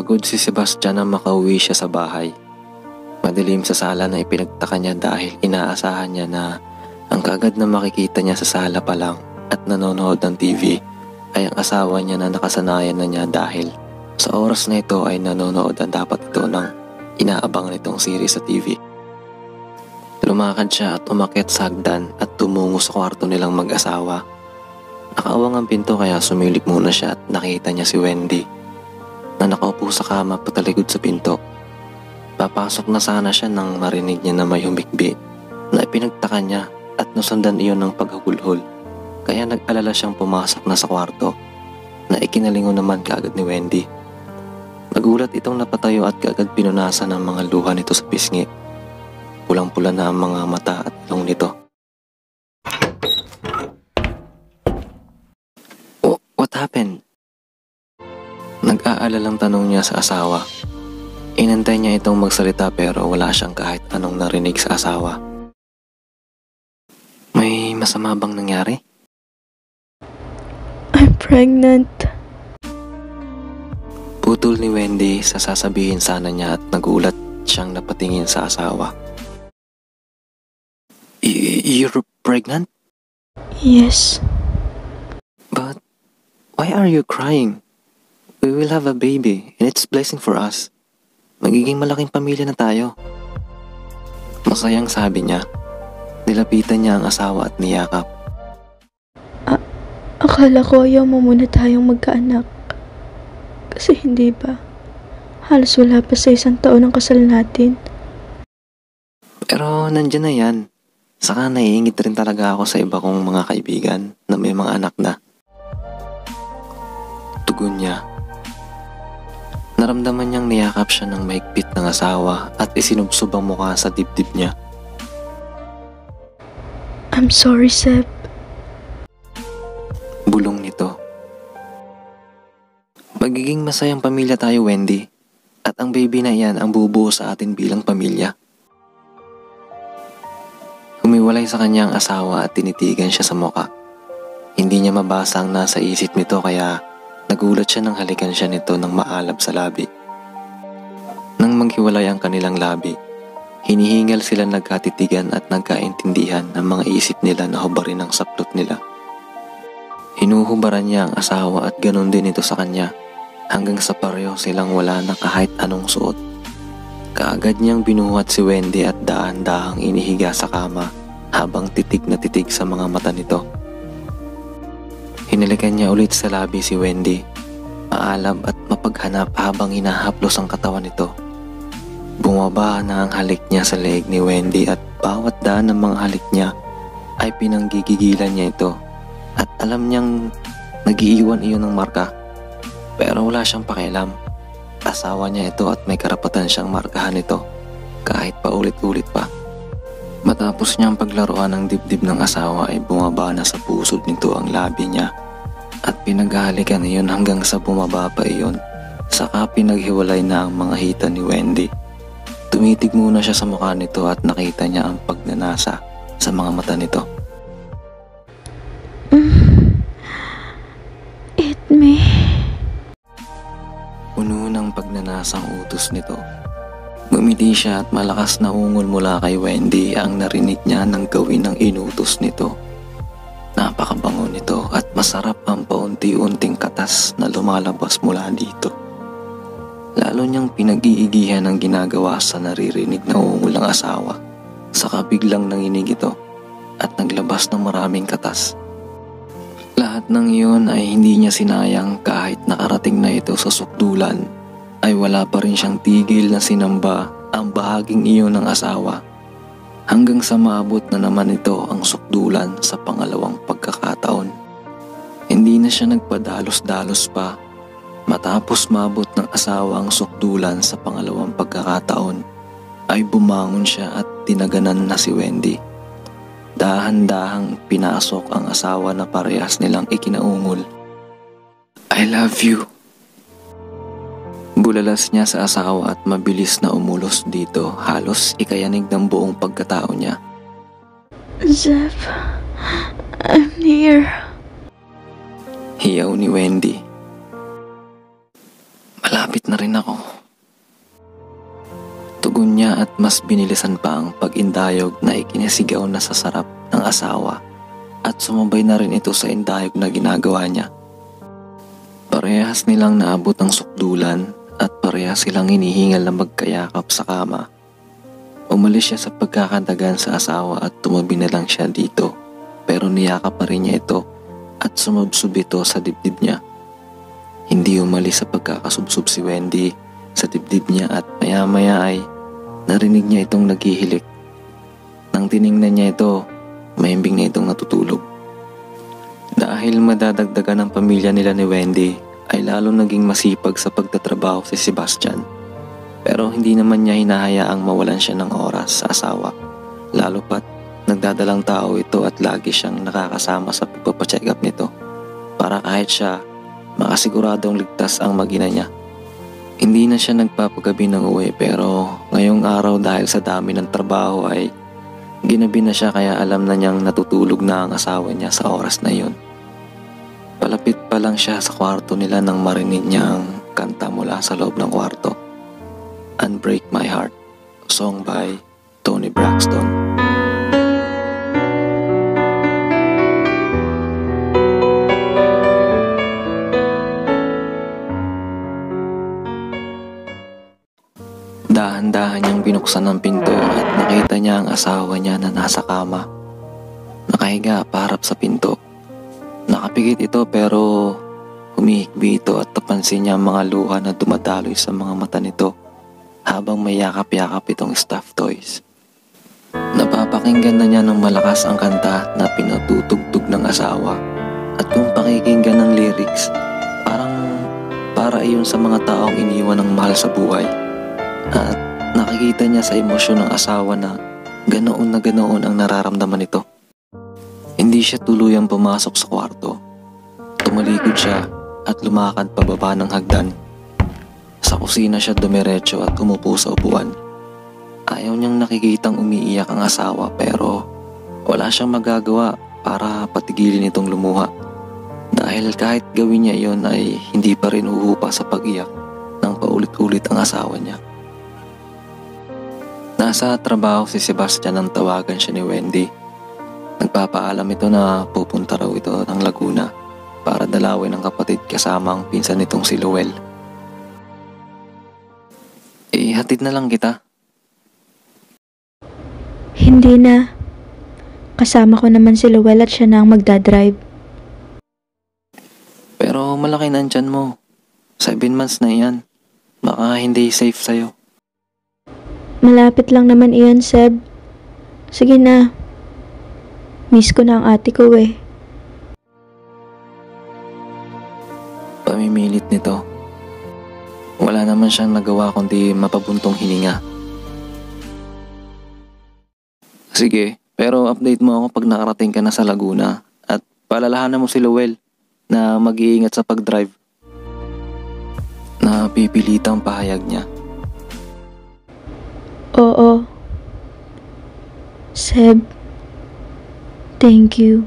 Pagod si Sebastian na makauwi siya sa bahay. Madilim sa sala na ipinagtaka niya dahil inaasahan niya na ang kaagad na makikita niya sa sala pa lang at nanonood ng TV ay ang asawa niya na nakasanayan na niya dahil sa oras na ito ay nanonood ang dapat ito ng inaabangan nitong series sa TV. Lumakad siya at umakyat sa hagdan at tumungo sa kwarto nilang mag-asawa. Nakaawang ang pinto kaya sumilip muna siya at nakita niya si Wendy na nakaupo sa kama patalikod sa pinto. Papasok na sana siya nang marinig niya na may humikbi na ipinagtaka niya at nasundan iyon ng paghagulhol. Kaya nag-alala siyang pumasok na sa kwarto na ikinalingon naman kaagad ni Wendy. Nagulat itong napatayo at kaagad pinunasan ng mga luha nito sa pisngi. Pulang-pula na ang mga mata at ilong nito. "Oh, what happened?" Nag-aalalang tanong niya sa asawa. Inantay niya itong magsalita pero wala siyang kahit anong narinig sa asawa. "May masama bang nangyari?" I'm pregnant. Putol ni Wendy sa sasabihin sana niya at nagulat siyang napatingin sa asawa. You're pregnant? Yes. But why are you crying? We will have a baby and it's blessing for us. Magiging malaking pamilya na tayo. Masayang sabi niya. Nilapitan niya ang asawa at niyakap. Akala ko ayaw mo muna tayong magkaanak. Kasi hindi ba? Halos wala pa sa 1 taon ang kasal natin. Pero nandyan na yan. Saka naiingit rin talaga ako sa iba kong mga kaibigan na may mga anak na. Tugon niya. Naramdaman niyang niyakap siya ng mahigpit ng asawa at isinubsob ang mukha sa dibdib niya. I'm sorry, Seb. Bulong nito. Magiging masayang pamilya tayo, Wendy. At ang baby na iyan ang bubuo sa atin bilang pamilya. Humiwalay sa kanya ang asawa at tinitigan siya sa mukha. Hindi niya mabasa ang nasa isip nito kaya nagulat siya nang halikan siya nito ng maalab sa labi. Nang maghiwalay ang kanilang labi, hinihingal sila nagkatitigan at nagkaintindihan ng mga isip nila na hubarin ang saplot nila. Hinuhubaran niya ang asawa at ganon din ito sa kanya hanggang sa pareho silang wala na kahit anong suot. Kaagad niyang binuhat si Wendy at dahan-dahang inihiga sa kama habang titig na titig sa mga mata nito. Hinalikan niya ulit sa labi si Wendy, maalab at mapaghanap habang hinahaplos ang katawan nito. Bumaba na ang halik niya sa leeg ni Wendy at bawat daan ng mga halik niya ay pinanggigigilan niya ito at alam niyang nagiiwan iyon ng marka. Pero wala siyang pakialam. Asawa niya ito at may karapatan siyang markahan ito kahit paulit-ulit pa. Matapos niyang paglaruan ng dibdib ng asawa ay bumaba na sa pusod nito ang labi niya at pinaghahalikan iyon hanggang sa bumaba pa iyon. Saka pinaghiwalay na ang mga hita ni Wendy. Tumitig muna siya sa mukha nito at nakita niya ang pagnanasa sa mga mata nito. Eat me. Puno ng pagnanasang utos nito. Ngumiti siya at malakas na ungol mula kay Wendy ang narinig niya nang gawin ng inutos nito. Napakabango nito at masarap ang paunti-unting katas na lumalabas mula dito. Lalo niyang pinag-iigihan ang ginagawa sa naririnig na ungol ng asawa. Saka biglang nanginig ito at naglabas ng maraming katas. Lahat ng iyon ay hindi niya sinayang kahit nakarating na ito sa sukdulan ay wala pa rin siyang tigil na sinamba ang bahaging iyon ng asawa hanggang sa maabot na naman ito ang sukdulan sa pangalawang pagkakataon. Hindi na siya nagpadalos-dalos pa. Matapos maabot ng asawa ang sukdulan sa pangalawang pagkakataon ay bumangon siya at tinaganan na si Wendy. Dahan-dahang pinasok ang asawa na parehas nilang ikinaungol. I love you. Bulalas niya sa asawa at mabilis na umulos dito, halos ikayanig ng buong pagkatao niya. Zef, I'm near. Hiyaw ni Wendy. Malapit na rin ako. Tugon niya at mas binilisan pa ang pag-indayog na ikinasigaw na sa sarap ng asawa at sumabay na rin ito sa indayog na ginagawa niya. Parehas nilang naabot ang sukdulan at parehas silang hinihingal na magkayakap sa kama. Umalis siya sa pagkakadagan sa asawa at tumabi na lang siya dito, pero niyakap pa rin niya ito at sumubsob ito sa dibdib niya. Hindi umalis sa pagkakasubsob si Wendy sa dibdib niya at maya-maya ay narinig niya itong naghihilik. Nang tiningnan niya ito, mahimbing na itong natutulog. Dahil madadagdagan ng pamilya nila ni Wendy, ay lalo naging masipag sa pagtatrabaho si Sebastian. Pero hindi naman niya hinahayaang mawalan siya ng oras sa asawa. Lalo pat nagdadalang tao ito at lagi siyang nakakasama sa pagpapacheck up nito para kahit siya makasiguradong ligtas ang mag-ina niya. Hindi na siya nagpapagabi ng uwi pero ngayong araw dahil sa dami ng trabaho ay ginabi na siya kaya alam na niyang natutulog na ang asawa niya sa oras na yun. Palapit pa lang siya sa kwarto nila nang marinig niya ang kanta mula sa loob ng kwarto. Unbreak My Heart, song by Toni Braxton. Dahan-dahan niyang binuksan ang pinto at nakita niya ang asawa niya na nasa kama. Nakahiga paharap sa pinto. Nakapikit ito pero humihikbi ito at napansin niya ang mga luha na dumadaloy sa mga mata nito habang may yakap-yakap itong stuffed toys. Napapakinggan na niya ng malakas ang kanta na pinatutugtog ng asawa at kung pakikinggan ng lyrics, para iyon sa mga taong iniwan ng mahal sa buhay. At nakikita niya sa emosyon ng asawa na ganoon ang nararamdaman nito. Hindi siya tuluyang pumasok sa kwarto. Tumalikod siya at lumakad pababa ng hagdan. Sa kusina siya dumiretso at umupo sa upuan. Ayaw niyang nakikitang umiiyak ang asawa pero wala siyang magagawa para patigilin itong lumuha. Dahil kahit gawin niya iyon ay hindi pa rin huhupa sa pag-iyak nang paulit-ulit ang asawa niya. Nasa trabaho si Sebastian nang tawagan siya ni Wendy. Nagpapaalam ito na pupunta raw ito ng Laguna para dalawin ang kapatid kasama ang pinsan nitong si Luel. Hatid na lang kita. Hindi na. Kasama ko naman si Luel at siya na ang magdadrive. Pero malaki na ang tiyan mo. 7 months na yan. Baka hindi safe sa'yo. Malapit lang naman iyan, Seb. Sige na. Miss ko na ang ate ko eh. Pamimilit nito. Wala naman siyang nagawa kundi mapabuntong hininga. Sige, pero update mo ako pag nakarating ka na sa Laguna at palalahanan mo si Luel na mag-iingat sa pag-drive. Napipilitang pahayag niya. Oo. Seb, thank you.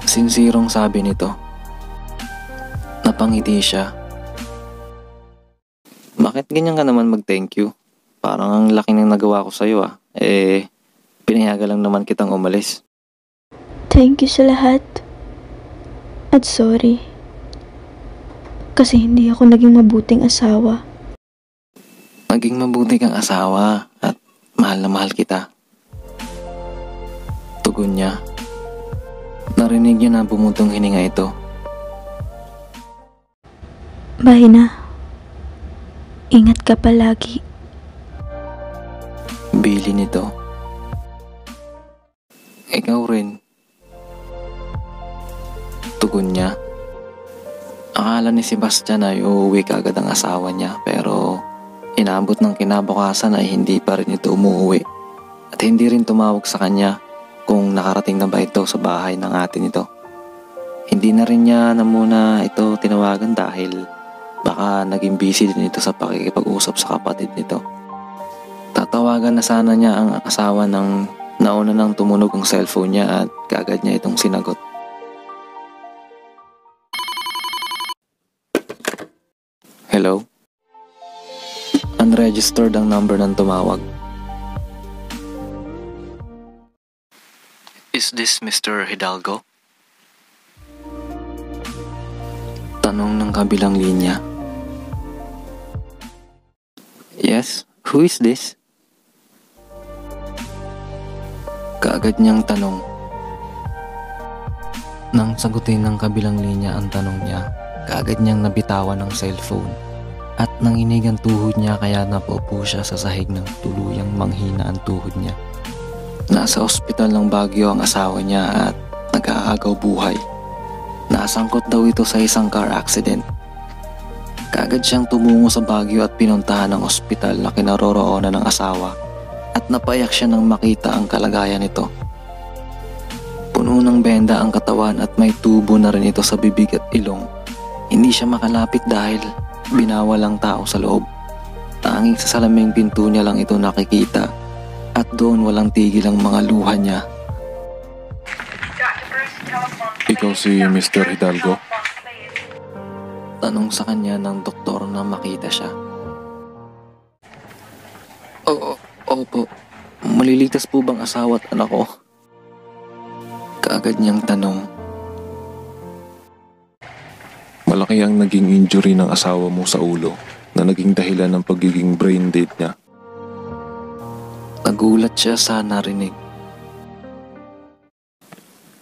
Sinsirong sabi nito. Napangiti siya. Bakit ganyan ka naman mag-thank you? Parang ang laki ng nagawa ko sa'yo ah. Pinayagan lang naman kitang umalis. Thank you sa lahat. At sorry. Kasi hindi ako naging mabuting asawa. Naging mabuti kang asawa at mahal na mahal kita. Tugon niya. Narinig niya na bumutong hininga ito. Bye na. Ingat ka palagi. Bili nito. Ikaw rin. Tugon niya. Akala ni Sebastian ay uuwi kaagad ang asawa niya pero inabot ng kinabukasan ay hindi pa rin ito umuwi at hindi rin tumawag sa kanya kung nakarating na ba ito sa bahay ng ate nito. Hindi na rin niya na muna ito tinawagan dahil baka naging busy din ito sa pakikipag-usap sa kapatid nito. Tatawagan na sana niya ang asawa nang nauna nang tumunog ang cellphone niya at kaagad niya itong sinagot. Hello? Unregistered ang number ng tumawag. Is this Mr. Hidalgo? Tanong ng kabilang linya. Yes, who is this? Kaagad niyang tanong. Nang sagutin ng kabilang linya ang tanong niya, kaagad niyang nabitawan ng cellphone at nanginig ang tuhod niya kaya napaupo siya sa sahig ng tuluyang manghina ang tuhod niya. Nasa ospital ng Baguio ang asawa niya at nag-aagaw buhay. Nasangkot daw ito sa isang car accident. Kaagad siyang tumungo sa Baguio at pinuntahan ng ospital na kinaroroonan ng asawa at napayak siya nang makita ang kalagayan nito. Puno ng benda ang katawan at may tubo na rin ito sa bibig at ilong. Hindi siya makalapit dahil binawal ang tao sa loob. Tanging sa salaming pinto niya lang ito nakikita at doon walang tigil ang mga luha niya. Ikaw si Mr. Hidalgo? Tanong sa kanya ng doktor na makita siya. Opo. Maliligtas po bang asawa at anak ko? Kaagad niyang tanong. Malaki ang naging injury ng asawa mo sa ulo na naging dahilan ng pagiging brain dead niya. Nagulat siya sa narinig.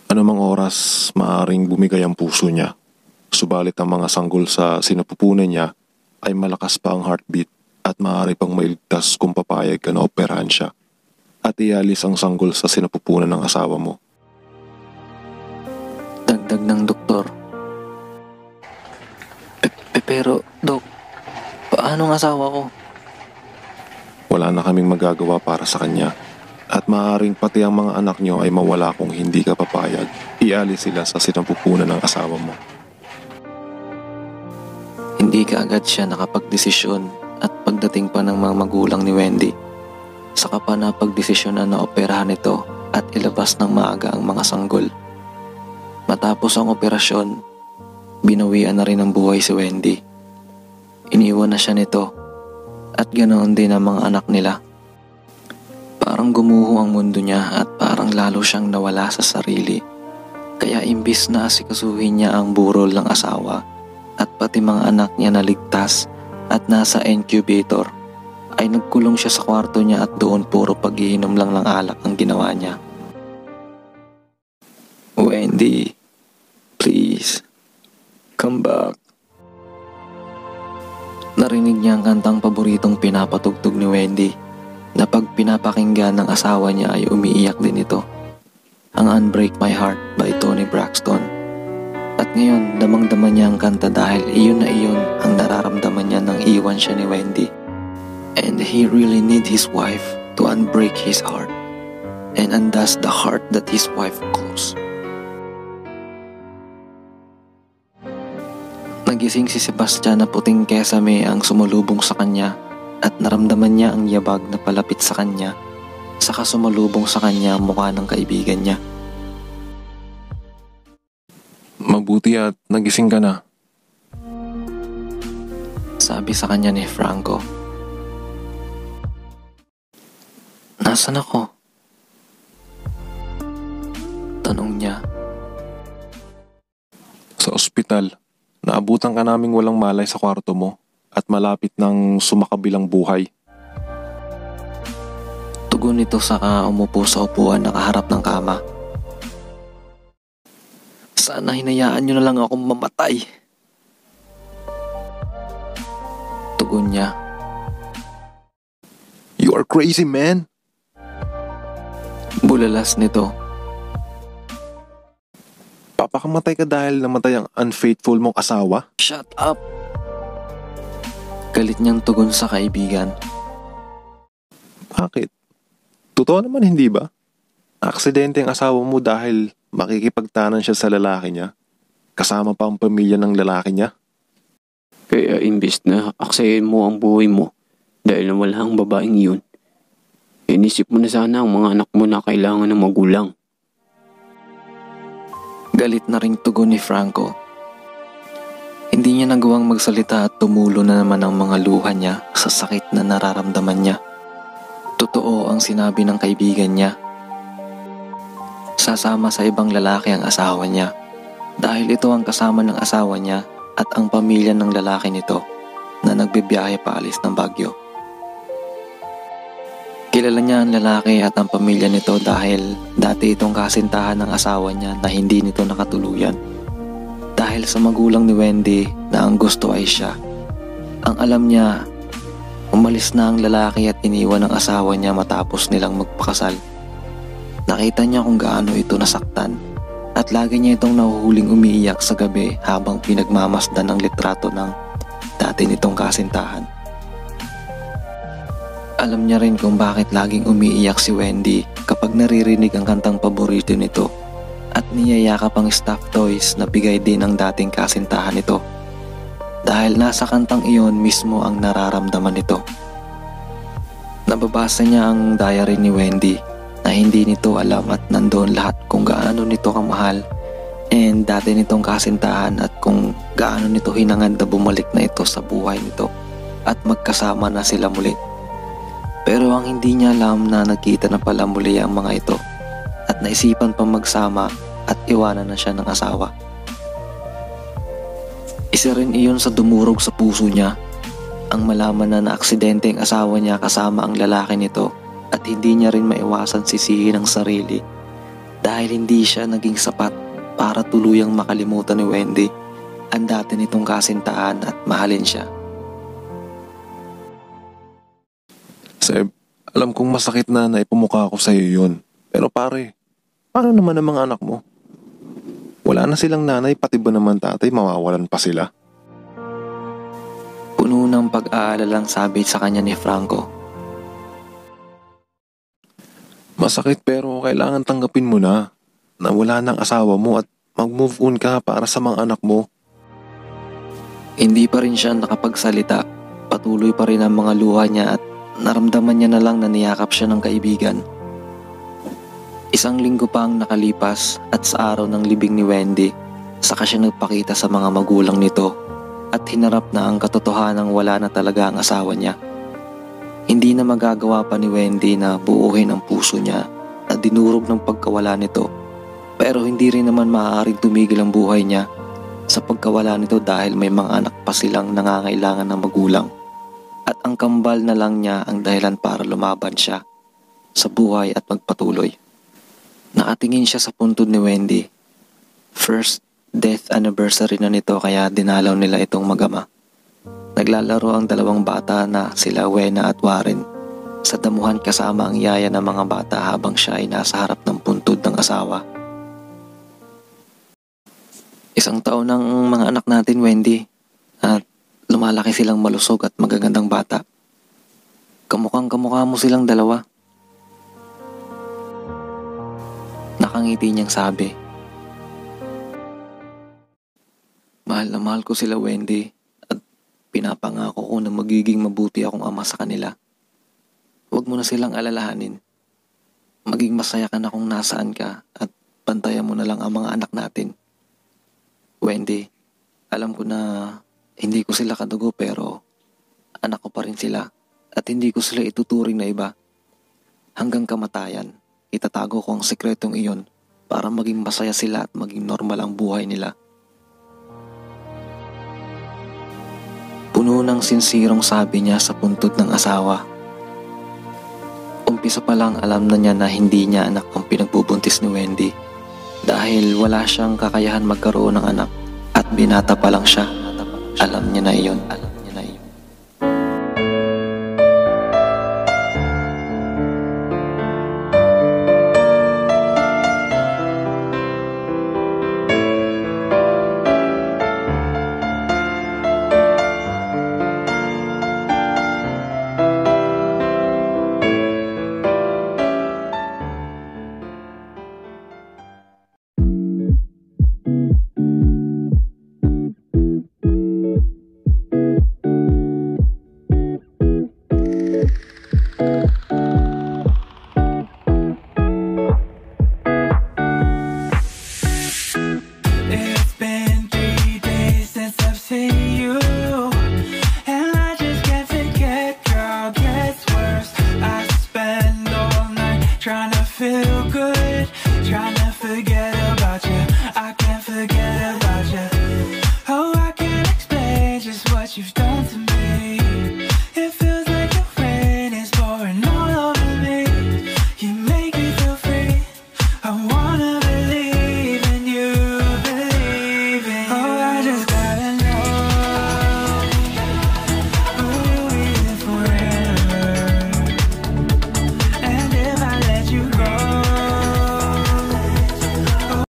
Anumang oras maaring bumigay ang puso niya. Subalit ang mga sanggol sa sinapupunan niya ay malakas pa ang heartbeat at maaari pang mailigtas kung papayag ka na operahan siya at ialis ang sanggol sa sinapupunan ng asawa mo. Dagdag ng doktor. Pero, Dok, paano ang asawa ko? Wala na kaming magagawa para sa kanya at maaaring pati ang mga anak niyo ay mawala kung hindi ka papayag. Ialis sila sa sinapupunan ng asawa mo. Hindi kaagad siya nakapagdesisyon at pagdating pa ng mga magulang ni Wendy, saka pa napagdesisyonan na operahan ito at ilabas ng maaga ang mga sanggol. Matapos ang operasyon, binawian na rin ang buhay si Wendy. Iniwan na siya nito at ganoon din ang mga anak nila. Parang gumuho ang mundo niya at parang lalo siyang nawala sa sarili. Kaya imbis na asikasuhin niya ang burol ng asawa at pati mga anak niya na ligtas at nasa incubator, ay nagkulong siya sa kwarto niya at doon puro paghihinom lang ng alak ang ginawa niya. Wendy, please, come back. Narinig niya ang kantang paboritong pinapatugtog ni Wendy na pag pinapakinggan ng asawa niya ay umiiyak din ito. Ang Unbreak My Heart by Toni Braxton. At ngayon, damang-dama niya ang kanta dahil iyon na iyon ang nararamdaman niya nang iwan siya ni Wendy. And he really need his wife to unbreak his heart and undoes the heart that his wife calls. Nagising si Sebastian na puting kesame ang sumulubong sa kanya at naramdaman niya ang yabag na palapit sa kanya, saka sumalubong sa kanya ang mukha ng kaibigan niya. Mabuti at nagising ka na. Sabi sa kanya ni Franco. Nasaan ako? Tanong niya. Sa ospital, naabutan ka naming walang malay sa kwarto mo at malapit ng sumakabilang buhay. Tugon nito saka umupo sa upuan nakaharap ng kama. Sana hinayaan niyo na lang akong mamatay. Tugon niya. You are crazy, man! Bulalas nito. Papakamatay ka dahil namatay ang unfaithful mong asawa? Shut up! Galit niyang tugon sa kaibigan. Bakit? Totoo naman hindi ba? Aksidente ang asawa mo dahil makikipagtanan siya sa lalaki niya, kasama pa ang pamilya ng lalaki niya. Kaya imbis na aksayin mo ang buhay mo dahil nawala ang babaeng yun, inisip mo na sana ang mga anak mo na kailangan ng magulang. Galit na ring tugon ni Franco. Hindi niya nagawang magsalita at tumulo na naman ang mga luha niya sa sakit na nararamdaman niya. Totoo ang sinabi ng kaibigan niya. Sasama sa ibang lalaki ang asawa niya dahil ito ang kasama ng asawa niya at ang pamilya ng lalaki nito na nagbibiyahe paalis ng Baguio. Kilala niya ang lalaki at ang pamilya nito dahil dati itong kasintahan ng asawa niya na hindi nito nakatuluyan. Dahil sa magulang ni Wendy na ang gusto ay siya. Ang alam niya, umalis na ang lalaki at iniwan ang asawa niya matapos nilang magpakasal. Nakita niya kung gaano ito nasaktan at lagi niya itong nahuhuling umiiyak sa gabi habang pinagmamasdan ang litrato ng dati nitong kasintahan. Alam niya rin kung bakit laging umiiyak si Wendy kapag naririnig ang kantang paborito nito at niyayakap ang stuffed toys na bigay din ng dating kasintahan nito. Dahil nasa kantang iyon mismo ang nararamdaman nito. Nababasa niya ang diary ni Wendy na hindi nito alam at nandoon lahat kung gaano nito kamahal and dati nitong kasintahan at kung gaano nito hinangad na bumalik na ito sa buhay nito at magkasama na sila muli. Pero ang hindi niya alam na nagkita na pala muli ang mga ito at naisipan pang magsama at iwanan na siya ng asawa. Isa rin iyon sa dumurog sa puso niya, ang malaman na naaksidente ang asawa niya kasama ang lalaki nito at hindi niya rin maiwasan sisihin ang sarili dahil hindi siya naging sapat para tuluyang makalimutan ni Wendy ang dati nitong kasintahan at mahalin siya. Seb, alam kong masakit na naipumukha ko sa'yo yun. Pero pare, paano naman ang mga anak mo? Wala na silang nanay, pati ba naman tatay, mawawalan pa sila? Puno ng pag-aalalang sabi sa kanya ni Franco. Masakit pero kailangan tanggapin mo na wala ng asawa mo at mag-move on ka para sa mga anak mo. Hindi pa rin siya nakapagsalita, patuloy pa rin ang mga luha niya at naramdaman niya na lang na niyakap siya ng kaibigan. Isang linggo pa ang nakalipas at sa araw ng libing ni Wendy, saka siya nagpakita sa mga magulang nito at hinarap na ang katotohanang wala na talaga ang asawa niya. Hindi na magagawa pa ni Wendy na buuhin ang puso niya na dinurog ng pagkawala nito, pero hindi rin naman maaaring tumigil ang buhay niya sa pagkawala nito dahil may mga anak pa silang nangangailangan ng magulang. At ang kambal na lang niya ang dahilan para lumaban siya sa buhay at magpatuloy. Nakatingin siya sa puntod ni Wendy. First death anniversary na nito kaya dinalaw nila itong mag-ama. Naglalaro ang dalawang bata na sila Wena at Warren sa damuhan kasama ang yaya ng mga bata habang siya ay nasa harap ng puntod ng asawa. Isang taon ng mga anak natin, Wendy, at lumalaki silang malusog at magagandang bata. Kamukhang kamukha mo silang dalawa. Nakangiti niyang sabi. Mahal na mahal ko sila, Wendy, at pinapangako ko na magiging mabuti akong ama sa kanila. Huwag mo na silang alalahanin. Maging masaya ka na kung nasaan ka at bantayan mo na lang ang mga anak natin. Wendy, alam ko na hindi ko sila kadugo pero anak ko pa rin sila at hindi ko sila ituturing na iba. Hanggang kamatayan, itatago ko ang sekretong iyon para maging masaya sila at maging normal ang buhay nila. Puno ng sinsirong sabi niya sa puntod ng asawa. Umpisa pa lang alam na niya na hindi niya anak ang pinagbubuntis ni Wendy dahil wala siyang kakayahan magkaroon ng anak at binata pa lang siya. Alam niya na iyon. trying to feel good, trying to forget about you.